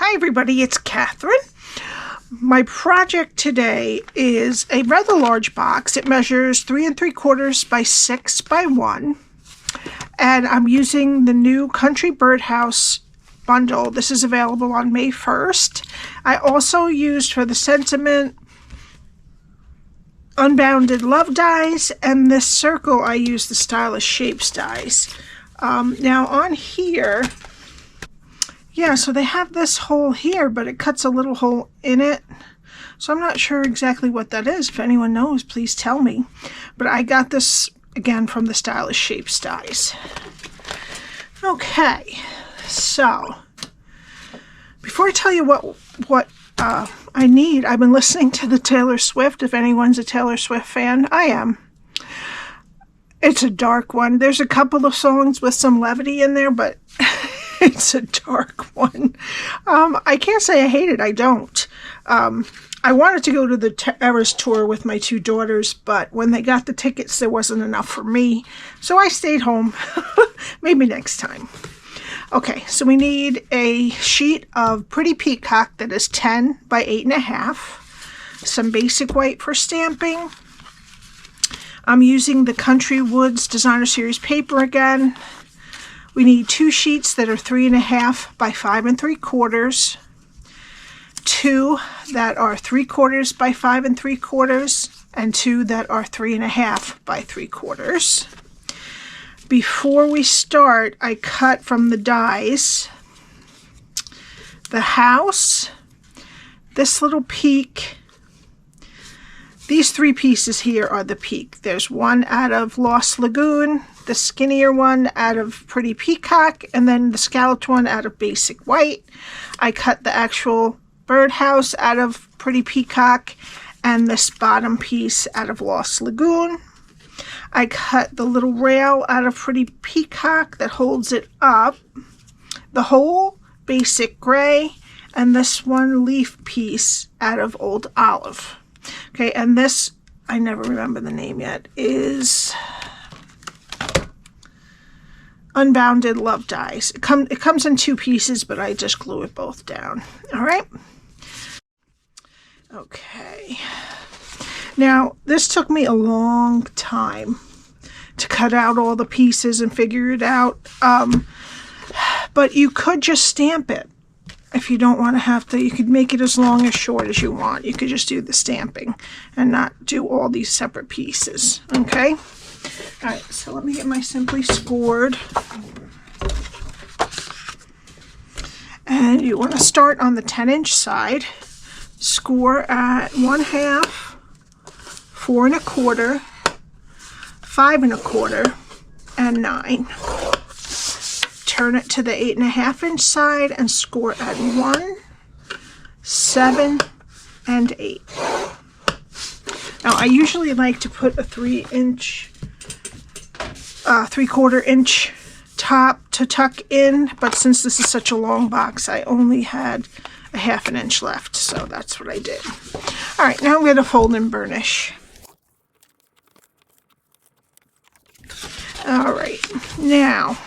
Hi everybody, it's Catherine. My project today is a rather large box. It measures 3 3/4 by 6 by 1. And I'm using the new Country Birdhouse bundle. This is available on May 1st. I also used for the sentiment Unbounded Love dies, and this circle I used the Stylish Shapes dies. Now on here, yeah, so they have this hole here, but it cuts a little hole in it. So I'm not sure exactly what that is. If anyone knows, please tell me. But I got this, again, from the Stylish Shapes dies. Okay, so before I tell you what I need, I've been listening to the Taylor Swift. If anyone's a Taylor Swift fan, I am. It's a dark one. There's a couple of songs with some levity in there, but it's a dark one. I can't say I hate it. I don't. I wanted to go to the Eras tour with my 2 daughters, but when they got the tickets, there wasn't enough for me. So I stayed home. Maybe next time. Okay, so we need a sheet of Pretty Peacock that is 10 by 8.5. Some basic white for stamping. I'm using the Country Woods Designer Series paper again. We need 2 sheets that are 3.5 by 5 3/4. 2 that are 3/4 by 5 3/4, and 2 that are 3.5 by 3/4. Before we start, I cut from the dies the house, this little peak. These 3 pieces here are the peak. There's one out of Lost Lagoon, the skinnier one out of Pretty Peacock, and then the scalloped one out of Basic White. I cut the actual birdhouse out of Pretty Peacock and this bottom piece out of Lost Lagoon. I cut the little rail out of Pretty Peacock that holds it up, the whole Basic Gray, and this one leaf piece out of Old Olive. Okay, and this, I never remember the name yet, is Unbounded Love dies. It comes in 2 pieces, but I just glue it both down. All right. Okay. Now, this took me a long time to cut out all the pieces and figure it out. But you could just stamp it. If you don't want to have to, you could make it as long or short as you want. You could just do the stamping and not do all these separate pieces. Okay? All right, so let me get my Simply Scored. And you want to start on the 10-inch side. Score at 1/2, 4 1/4, 5 1/4, and 9. Turn it to the 8.5-inch side and score at 1, 7, and 8. Now I usually like to put a 3/4 inch top to tuck in, but since this is such a long box, I only had a 1/2 inch left, so that's what I did. All right, now I'm going to fold and burnish. All right, now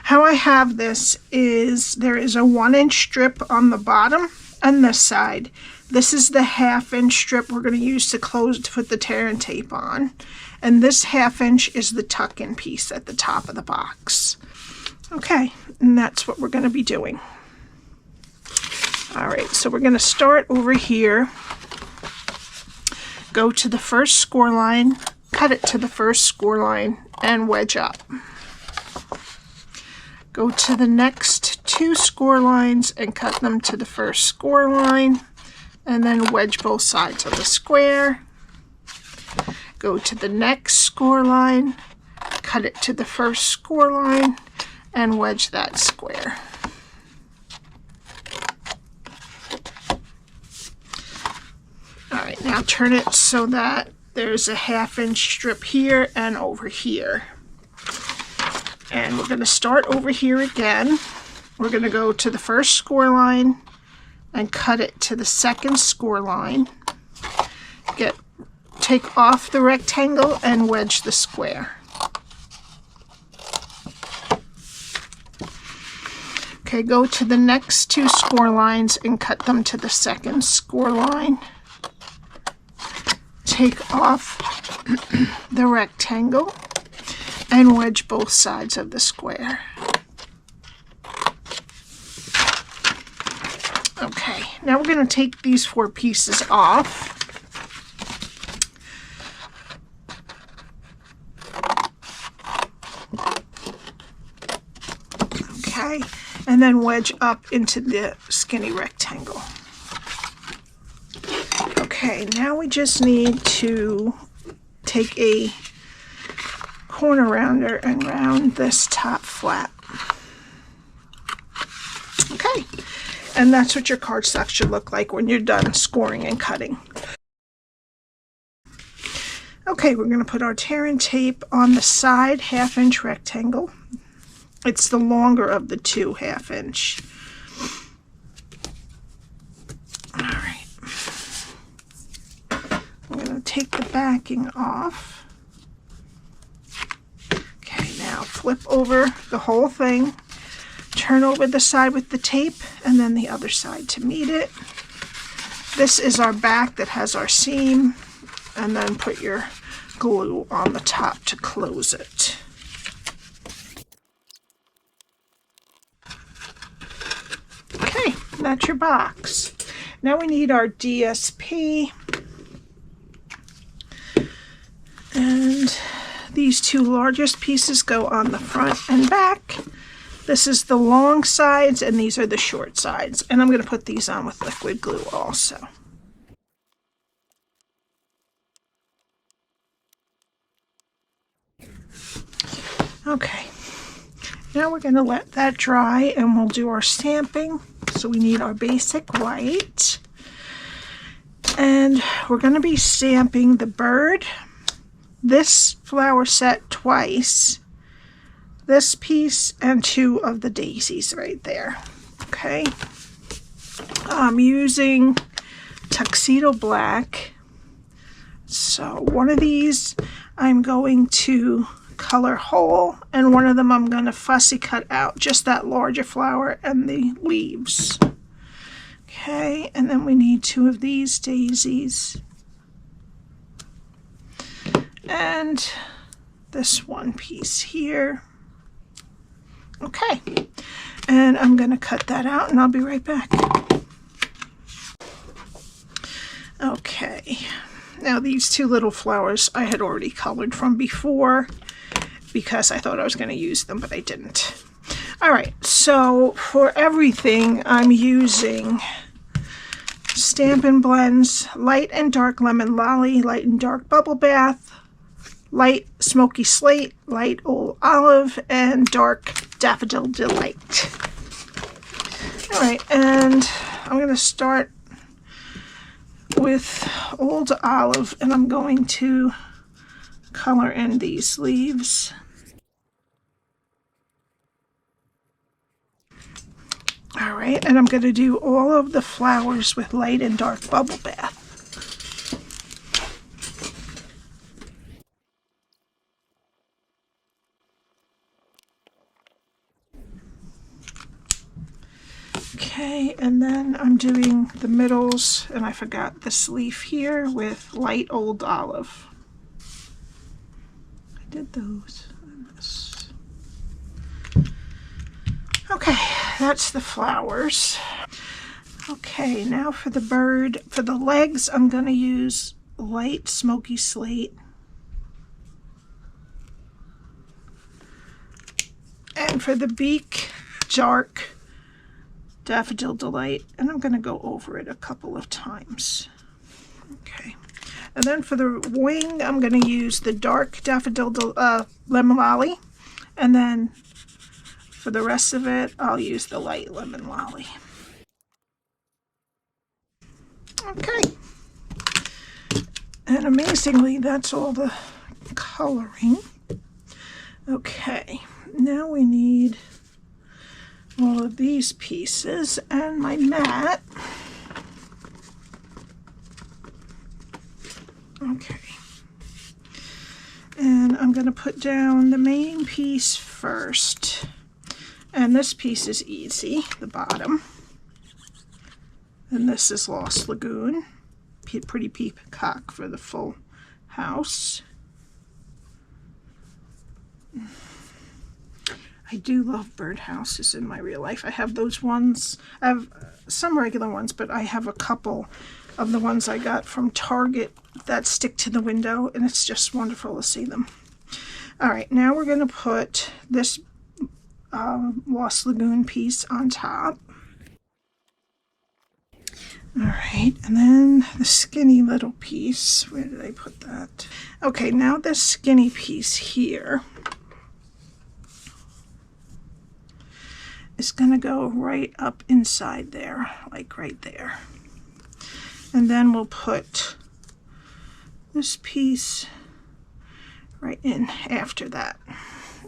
how I have this is there is a 1-inch strip on the bottom on this side. This is the 1/2 inch strip we're going to use to close to put the tear and tape on. And this 1/2 inch is the tuck-in piece at the top of the box. Okay, and that's what we're going to be doing. All right, so we're going to start over here. Go to the first score line, cut it to the first score line, and wedge up. Go to the next 2 score lines and cut them to the first score line, and then wedge both sides of the square. Go to the next score line, cut it to the first score line, and wedge that square. All right, now turn it so that there's a 1/2 inch strip here and over here. And we're going to start over here again. We're going to go to the first score line and cut it to the second score line. Take off the rectangle and wedge the square. Okay, go to the next 2 score lines and cut them to the second score line. Take off the rectangle and wedge both sides of the square. Okay, now we're going to take these 4 pieces off. Okay, and then wedge up into the skinny rectangle. Okay, now we just need to take a corner rounder and round this top flap. Okay, and that's what your cardstock should look like when you're done scoring and cutting. Okay, we're going to put our tear and tape on the side 1/2 inch rectangle. It's the longer of the 2 1/2 inch. All right. I'm going to take the backing off. Okay, now flip over the whole thing. Turn over the side with the tape and then the other side to meet it. This is our back that has our seam, and then put your glue on the top to close it. Okay, that's your box. Now we need our DSP, and these 2 largest pieces go on the front and back. This is the long sides and these are the short sides, and I'm going to put these on with liquid glue also. Okay, now we're going to let that dry and we'll do our stamping. So we need our basic white, and we're going to be stamping the bird, this flower set twice, this piece, and 2 of the daisies right there. Okay, I'm using Tuxedo Black. So one of these I'm going to color whole, and one of them I'm going to fussy cut out just that larger flower and the leaves. Okay, and then we need 2 of these daisies and this one piece here. Okay, and I'm going to cut that out and I'll be right back. Okay, now these 2 little flowers I had already colored from before because I thought I was going to use them, but I didn't. All right, so for everything I'm using Stampin Blends, light and dark lemon lolly, light and dark bubble bath, light smoky slate, light old olive, and dark daffodil delight. All right, and I'm going to start with old olive, and I'm going to color in these leaves. All right, and I'm going to do all of the flowers with light and dark bubble bath. Okay, and then I'm doing the middles, and I forgot this leaf here with light old olive. I did those. Okay, that's the flowers. Okay, now for the bird. For the legs, I'm going to use light smoky slate. And for the beak, dark daffodil delight, and I'm going to go over it a couple of times. Okay, and then for the wing, I'm going to use the dark daffodil lemon lolly, and then for the rest of it, I'll use the light lemon lolly. Okay, and amazingly, that's all the coloring. Okay, now we need all of these pieces and my mat. Okay, and I'm going to put down the main piece first, And this piece is easy, the bottom. And this is Lost Lagoon. Pretty peacock for the full house. I do love birdhouses in my real life. I have those ones. I have some regular ones, but I have a couple of the ones I got from Target that stick to the window, and it's just wonderful to see them. All right, now we're going to put this Lost Lagoon piece on top. All right, and then the skinny little piece. Where did I put that? Okay, now this skinny piece here is going to go right up inside there, like right there. And then we'll put this piece right in after that.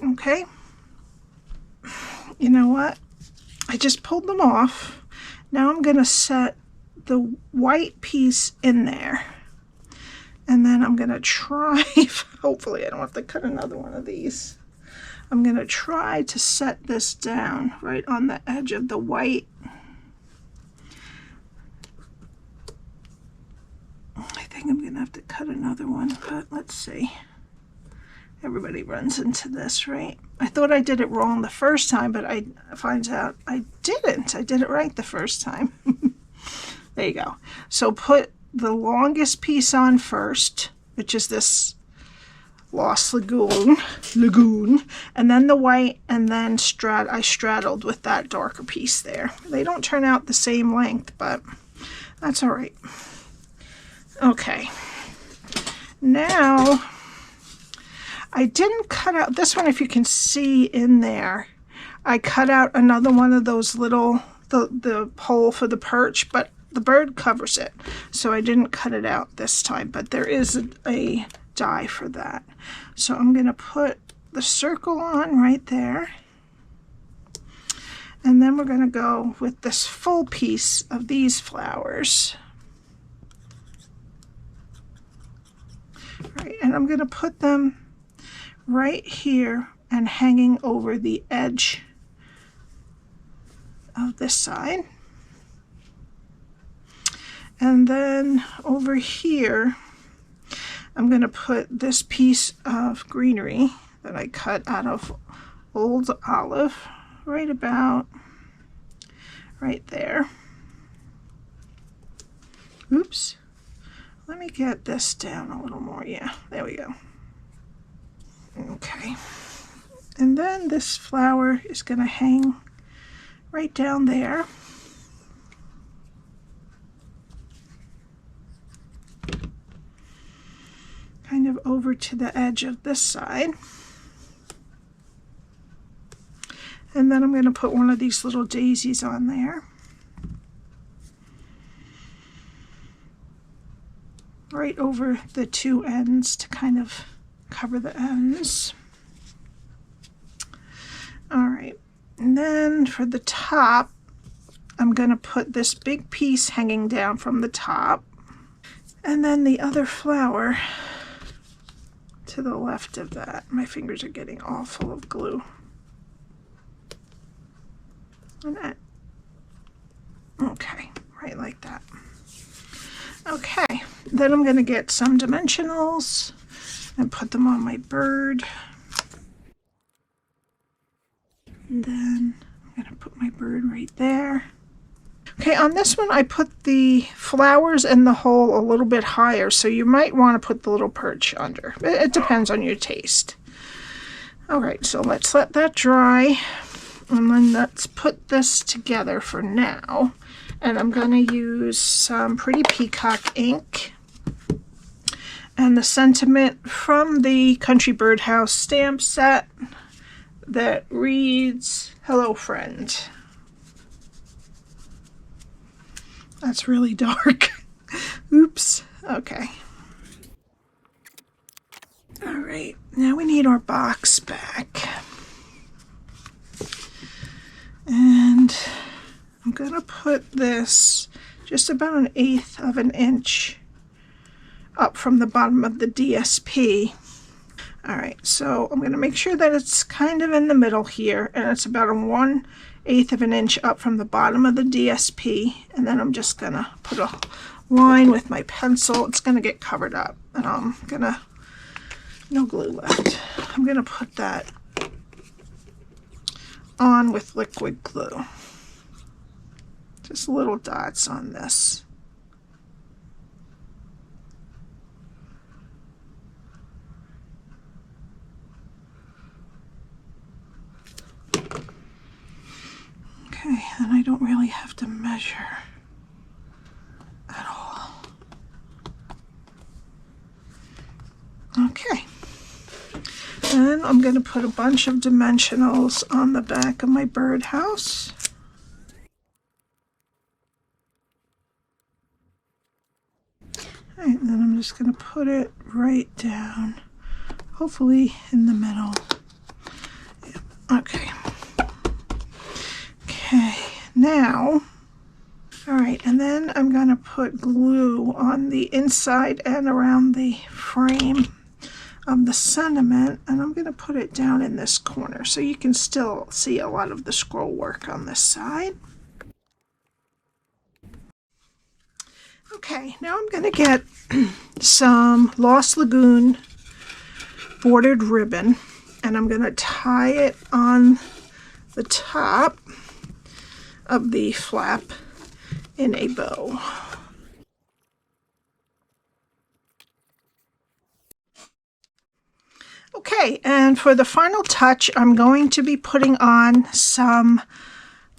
Okay? You know what? I just pulled them off. Now I'm going to set the white piece in there. And then I'm going to try, hopefully I don't have to cut another one of these. I'm going to try to set this down right on the edge of the white. I think I'm going to have to cut another one, but let's see. Everybody runs into this, right? I thought I did it wrong the first time, but I find out I didn't. I did it right the first time. There you go. So put the longest piece on first, which is this Lost Lagoon, and then the white, and then I straddled with that darker piece there. They don't turn out the same length, but that's all right. Okay. Now, I didn't cut out this one, if you can see in there. I cut out another one of those little, the hole for the perch, but the bird covers it, so I didn't cut it out this time, but there is a die for that. So I'm going to put the circle on right there, and then we're going to go with this full piece of these flowers. Right, and I'm going to put them right here and hanging over the edge of this side. And then over here, I'm going to put this piece of greenery that I cut out of old olive right about right there. Oops. Let me get this down a little more. Yeah, there we go. Okay. And then this flower is going to hang right down there. Kind of over to the edge of this side. And then I'm going to put one of these little daisies on there. Right over the two ends to kind of cover the ends. All right, and then for the top, I'm going to put this big piece hanging down from the top, and then the other flower to the left of that. My fingers are getting all full of glue. And that. Okay, right like that. Okay, then I'm going to get some dimensionals and put them on my bird. And then I'm going to put my bird right there. Okay, on this one I put the flowers and the hole a little bit higher, so you might want to put the little perch under. It depends on your taste. All right, so let's let that dry, and then let's put this together for now. And I'm going to use some pretty Peacock ink and the sentiment from the Country Birdhouse stamp set that reads, "Hello, friend." That's really dark. Oops. Okay. All right. Now we need our box back. And I'm going to put this just about 1/8 of an inch up from the bottom of the DSP. All right, so I'm going to make sure that it's kind of in the middle here, and it's about a 1/8 of an inch up from the bottom of the DSP, and then I'm just going to put a line with my pencil. It's going to get covered up, and I'm going to, no glue left. I'm going to put that on with liquid glue. Just little dots on this. Okay, and I don't really have to measure at all. Okay, and I'm going to put a bunch of dimensionals on the back of my birdhouse. All right, and then I'm just going to put it right down, hopefully in the middle. Yeah. Okay. Okay, now, all right, and then I'm going to put glue on the inside and around the frame of the sentiment, and I'm going to put it down in this corner so you can still see a lot of the scroll work on this side. Okay, now I'm going to get some Lost Lagoon bordered ribbon, and I'm going to tie it on the top of the flap in a bow. Okay, and for the final touch, I'm going to be putting on some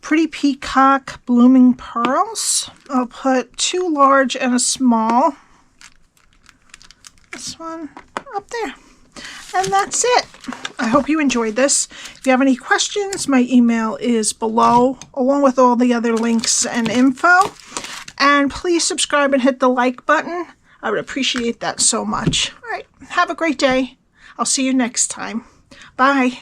pretty peacock blooming pearls. I'll put 2 large and a small. This one up there. And that's it. I hope you enjoyed this. If you have any questions, my email is below, along with all the other links and info. And please subscribe and hit the like button. I would appreciate that so much. All right, have a great day. I'll see you next time. Bye.